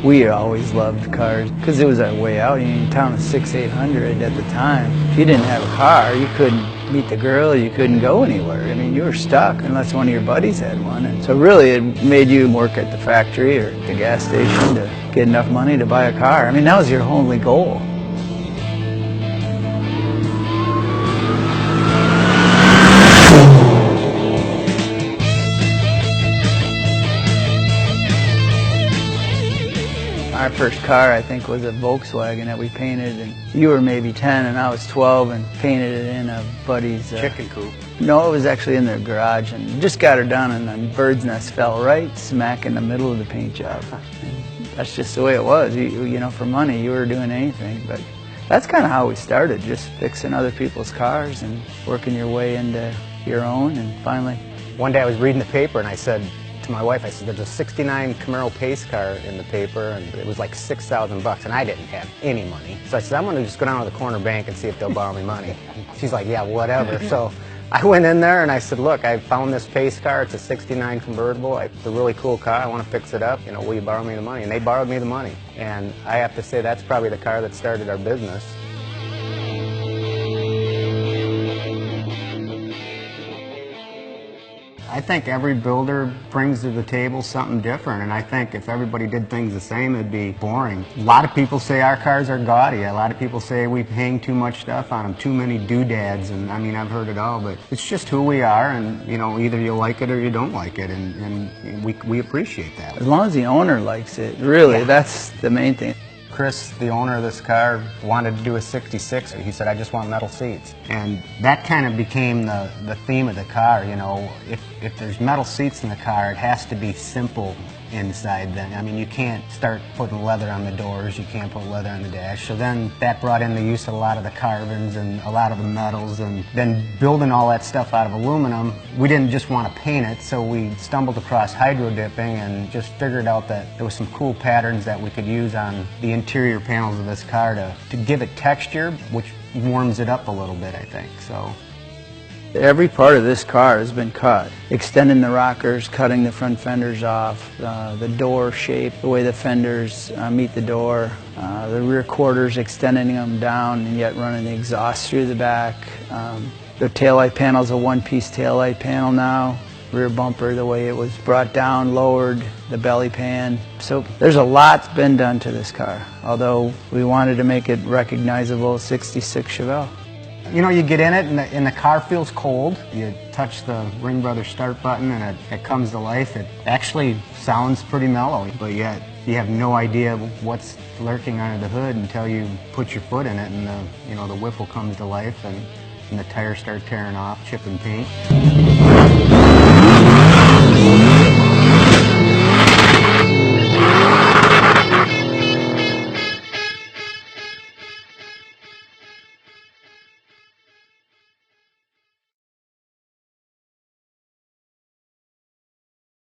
We always loved cars because it was our way out. In town was 600-800 at the time. If you didn't have a car, you couldn't meet the girl, you couldn't go anywhere. I mean, you were stuck unless one of your buddies had one. And so really it made you work at the factory or the gas station to get enough money to buy a car. I mean, that was your only goal. Our first car, I think, was a Volkswagen that we painted, and you were maybe 10 and I was 12, and painted it in a buddy's chicken coop. No, it was actually in their garage, and just got her done, and the bird's nest fell right smack in the middle of the paint job. And that's just the way it was. You know, for money, you were doing anything. But that's kind of how we started, just fixing other people's cars and working your way into your own, and finally. One day I was reading the paper, and I said to my wife, I said, there's a '69 Camaro pace car in the paper, and it was like $6,000, and I didn't have any money. So I said, I'm going to just go down to the corner bank and see if they'll borrow me money. She's like, yeah, whatever. So I went in there and I said, look, I found this pace car. It's a '69 convertible. It's a really cool car. I want to fix it up. You know, will you borrow me the money? And they borrowed me the money. And I have to say that's probably the car that started our business. I think every builder brings to the table something different, and I think if everybody did things the same, it'd be boring. A lot of people say our cars are gaudy. A lot of people say we hang too much stuff on them, too many doodads, and I mean, I've heard it all, but it's just who we are, and you know, either you like it or you don't like it, and we appreciate that. As long as the owner likes it, really, yeah. That's the main thing. Chris, the owner of this car, wanted to do a '66. He said, I just want metal seats. And that kind of became the theme of the car, you know. If there's metal seats in the car, it has to be simple inside then. I mean, you can't start putting leather on the doors, you can't put leather on the dash. So then that brought in the use of a lot of the carbons and a lot of the metals, and then building all that stuff out of aluminum, we didn't just want to paint it, so we stumbled across hydro dipping and just figured out that there was some cool patterns that we could use on the interior panels of this car to give it texture, which warms it up a little bit, I think. So every part of this car has been cut. Extending the rockers, cutting the front fenders off, the door shape, the way the fenders meet the door, the rear quarters, extending them down and yet running the exhaust through the back. The taillight panel is a one-piece taillight panel now. Rear bumper, the way it was brought down, lowered, the belly pan. So there's a lot been done to this car, although we wanted to make it recognizable, '66 Chevelle. You know, you get in it and the car feels cold. You touch the ringbrothers start button and it comes to life. It actually sounds pretty mellow, but yet you have no idea what's lurking under the hood until you put your foot in it, and the whipple comes to life, and the tires start tearing off, chipping paint.